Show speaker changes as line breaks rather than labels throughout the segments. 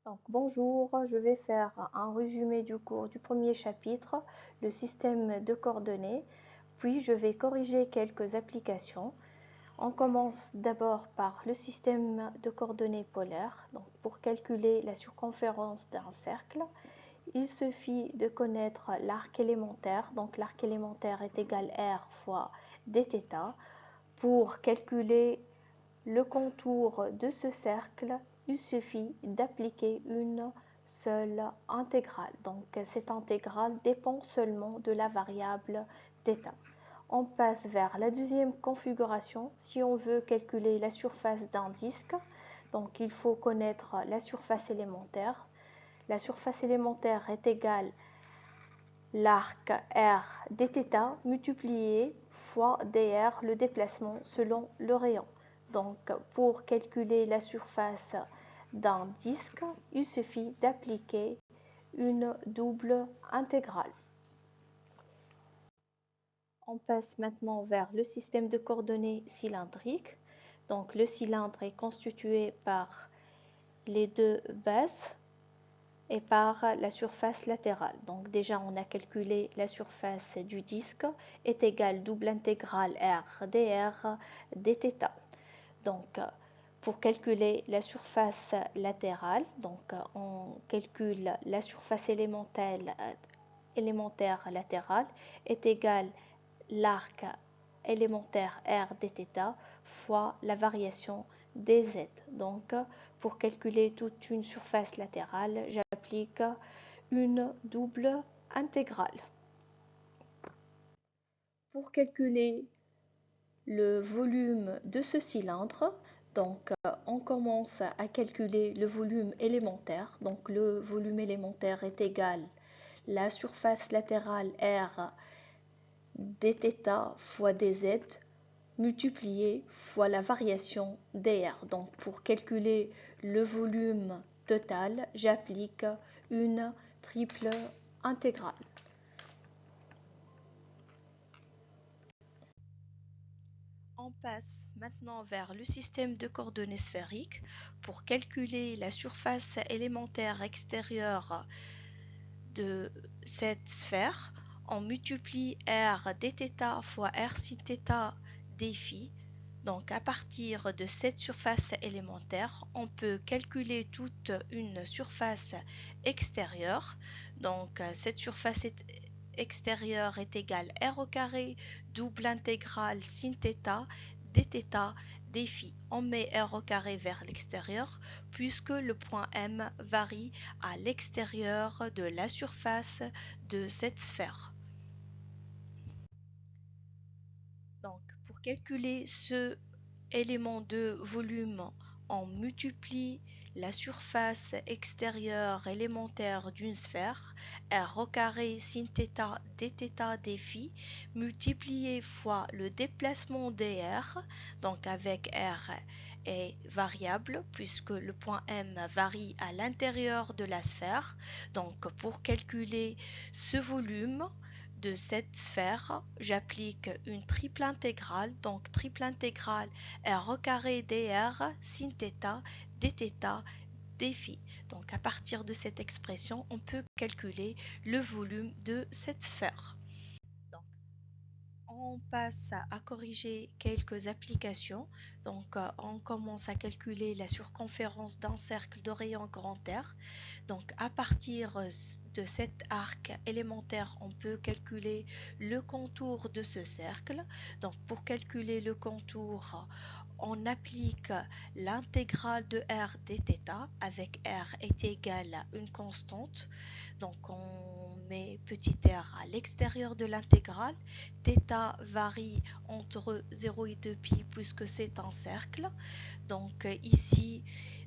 Donc, bonjour, je vais faire un résumé du cours du premier chapitre, le système de coordonnées, puis je vais corriger quelques applications. On commence d'abord par le système de coordonnées polaires. Donc, pour calculer la circonférence d'un cercle, il suffit de connaître l'arc élémentaire. Donc, l'arc élémentaire est égal R fois dθ. Pour calculer le contour de ce cercle, il suffit d'appliquer une seule intégrale. Donc cette intégrale dépend seulement de la variable θ. On passe vers la deuxième configuration. Si on veut calculer la surface d'un disque, donc il faut connaître la surface élémentaire. La surface élémentaire est égale l'arc R dθ multiplié fois dr, le déplacement selon le rayon. Donc pour calculer la surface d'un disque, il suffit d'appliquer une double intégrale. On passe maintenant vers le système de coordonnées cylindrique. Donc le cylindre est constitué par les deux bases et par la surface latérale. Donc déjà on a calculé la surface du disque est égale double intégrale R dr dθ. Donc pour calculer la surface latérale, donc on calcule la surface élémentaire latérale est égale l'arc élémentaire R dθ fois la variation dz. Donc pour calculer toute une surface latérale, j'applique une double intégrale. Pour calculer le volume de ce cylindre, donc on commence à calculer le volume élémentaire. Donc le volume élémentaire est égal la surface latérale R dθ fois dz multiplié fois la variation dr. Donc pour calculer le volume total, j'applique une triple intégrale. On passe maintenant vers le système de coordonnées sphériques. Pour calculer la surface élémentaire extérieure de cette sphère, on multiplie R dθ fois R sin θ dφ. Donc à partir de cette surface élémentaire, on peut calculer toute une surface extérieure. Donc cette surface extérieure est égale R au carré double intégrale sin θ dθ dφ. On met R au carré vers l'extérieur puisque le point M varie à l'extérieur de la surface de cette sphère. Donc, pour calculer ce élément de volume, on multiplie la surface extérieure élémentaire d'une sphère, R au carré sin θ dθ dφ, multiplié fois le déplacement dr, donc avec R est variable puisque le point M varie à l'intérieur de la sphère. Donc, pour calculer ce volume de cette sphère, j'applique une triple intégrale, donc triple intégrale R au carré dr sin θ dθ dφ. Donc à partir de cette expression, on peut calculer le volume de cette sphère. Donc, on passe à corriger quelques applications. Donc, on commence à calculer la circonférence d'un cercle de rayon grand R. Donc, à partir de cet arc élémentaire, on peut calculer le contour de ce cercle. Donc, pour calculer le contour, on applique l'intégrale de R dθ avec R est égal à une constante. Donc on met petit r à l'extérieur de l'intégrale. Θ varie entre 0 et 2π puisque c'est un cercle. Donc ici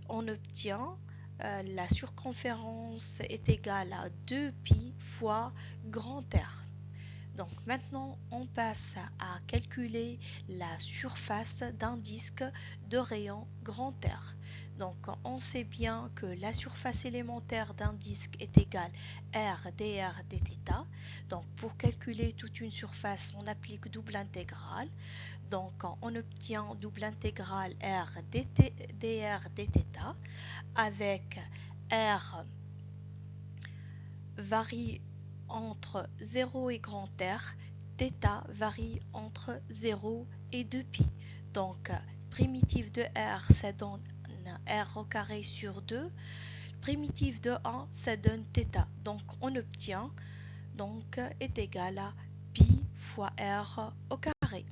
on obtient la circonférence est égale à 2π fois grand R. Donc maintenant, on passe à calculer la surface d'un disque de rayon grand R. Donc on sait bien que la surface élémentaire d'un disque est égale R dr dθ. Donc pour calculer toute une surface, on applique double intégrale. Donc on obtient double intégrale R dr dθ avec R varie entre 0 et grand R, θ varie entre 0 et 2π. Donc, primitive de R, ça donne R au carré sur 2. Primitive de 1, ça donne θ. Donc, on obtient donc est égal à pi fois R au carré.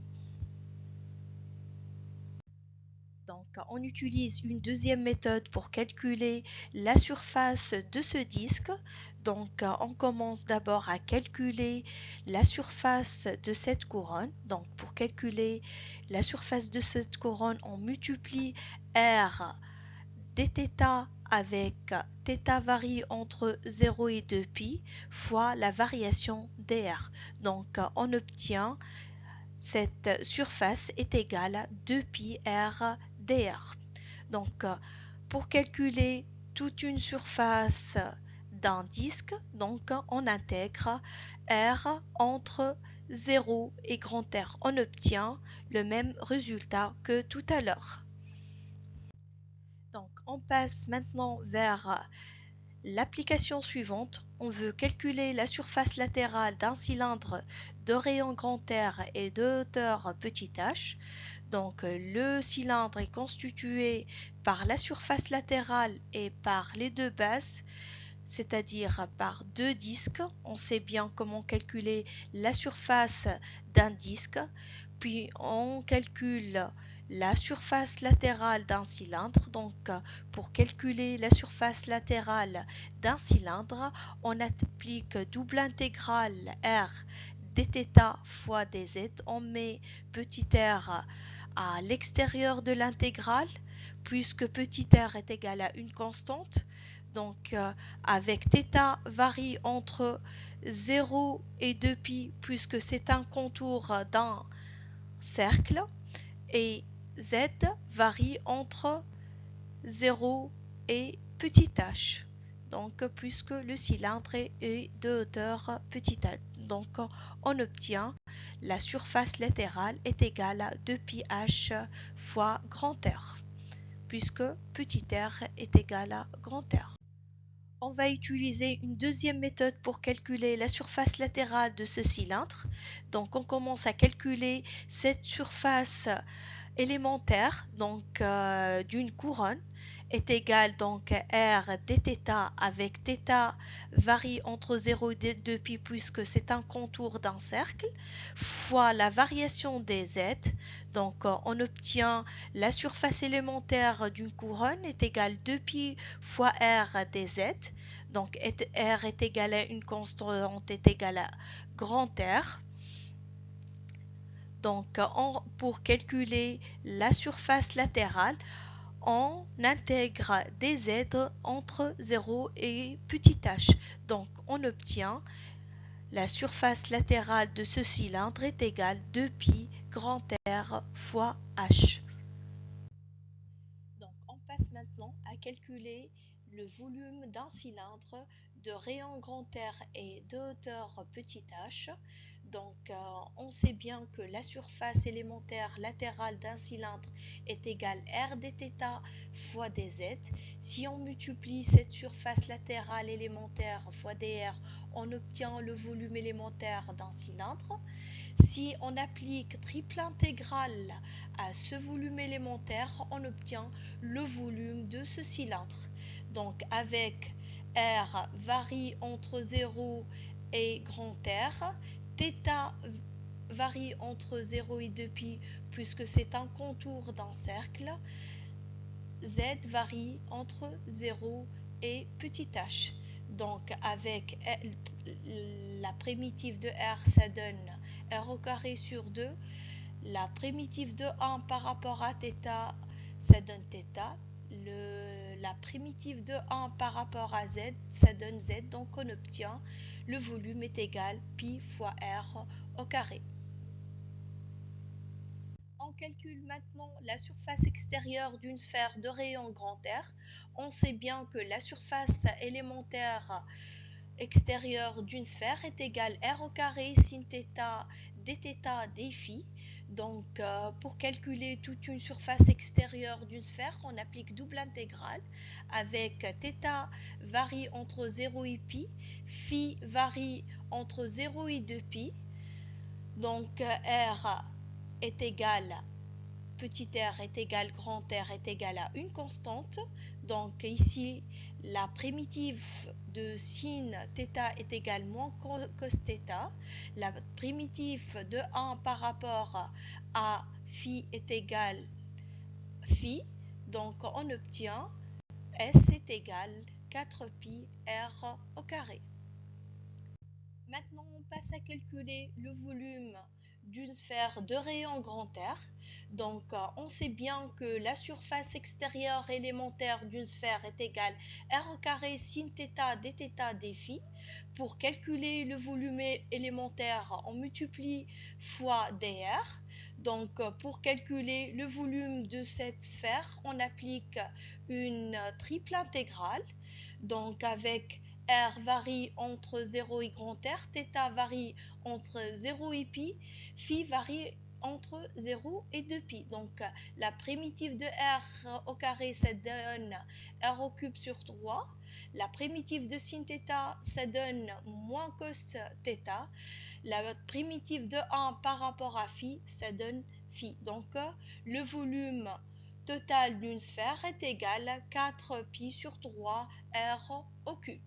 Donc, on utilise une deuxième méthode pour calculer la surface de ce disque. Donc, on commence d'abord à calculer la surface de cette couronne. Donc, pour calculer la surface de cette couronne, on multiplie R dθ avec θ varie entre 0 et 2π fois la variation dr. Donc, on obtient cette surface est égale à 2π r dr. Donc, pour calculer toute une surface d'un disque, donc on intègre R entre 0 et grand R. On obtient le même résultat que tout à l'heure. Donc, on passe maintenant vers l'application suivante. On veut calculer la surface latérale d'un cylindre de rayon grand R et de hauteur petit h. Donc, le cylindre est constitué par la surface latérale et par les deux bases, c'est-à-dire par deux disques. On sait bien comment calculer la surface d'un disque, puis on calcule la surface latérale d'un cylindre. Donc, pour calculer la surface latérale d'un cylindre, on applique double intégrale R dθ fois dz. On met petit r à l'extérieur de l'intégrale, puisque petit r est égal à une constante. Donc, avec θ varie entre 0 et 2π, puisque c'est un contour d'un cercle, et z varie entre 0 et petit h. Donc, puisque le cylindre est de hauteur petit h. Donc, on obtient la surface latérale est égale à 2πh fois grand R, puisque petit r est égal à grand R. On va utiliser une deuxième méthode pour calculer la surface latérale de ce cylindre. Donc, on commence à calculer cette surface élémentaire d'une couronne est égal donc R dθ avec θ varie entre 0 et 2π puisque c'est un contour d'un cercle fois la variation des z. Donc, on obtient la surface élémentaire d'une couronne est égale 2π fois R dz. Donc, R est égal à une constante est égale à grand R. Donc, pour calculer la surface latérale, on intègre des z entre 0 et petit h. Donc, on obtient la surface latérale de ce cylindre est égale à 2π grand R fois h. Donc, on passe maintenant à calculer le volume d'un cylindre de rayon grand R et de hauteur petit h. Donc, on sait bien que la surface élémentaire latérale d'un cylindre est égale R dθ fois dz. Si on multiplie cette surface latérale élémentaire fois dr, on obtient le volume élémentaire d'un cylindre. Si on applique triple intégrale à ce volume élémentaire, on obtient le volume de ce cylindre. Donc, avec R varie entre 0 et grand R, θ varie entre 0 et 2π puisque c'est un contour d'un cercle, z varie entre 0 et petit h. Donc, avec la primitive de R, ça donne R au carré sur 2. La primitive de 1 par rapport à θ, ça donne θ. La primitive de 1 par rapport à z, ça donne z. Donc, on obtient le volume est égal à pi fois R au carré. On calcule maintenant la surface extérieure d'une sphère de rayon grand R. On sait bien que la surface élémentaire extérieure d'une sphère est égale R au carré sin θ dθ dφ. Donc, pour calculer toute une surface extérieure d'une sphère, on applique double intégrale avec θ varie entre 0 et pi, phi varie entre 0 et 2 pi. Donc, r est égal, petit r est égal, grand R est égal à une constante. Donc, ici, la primitive de sin θ est égale moins cos θ. La primitive de 1 par rapport à phi est égale phi. Donc, on obtient S est égal 4pi r au carré. Maintenant, on passe à calculer le volume d'une sphère de rayon grand R. Donc, on sait bien que la surface extérieure élémentaire d'une sphère est égale R au carré sin θ dθ dφ. Pour calculer le volume élémentaire, on multiplie fois dr. Donc, pour calculer le volume de cette sphère, on applique une triple intégrale. Donc, avec R varie entre 0 et grand R, θ varie entre 0 et pi, phi varie entre 0 et 2pi. Donc, la primitive de R au carré, ça donne R au cube sur 3. La primitive de sin θ, ça donne moins cos θ. La primitive de 1 par rapport à phi, ça donne phi. Donc, le volume total d'une sphère est égal à 4pi sur 3 R au cube.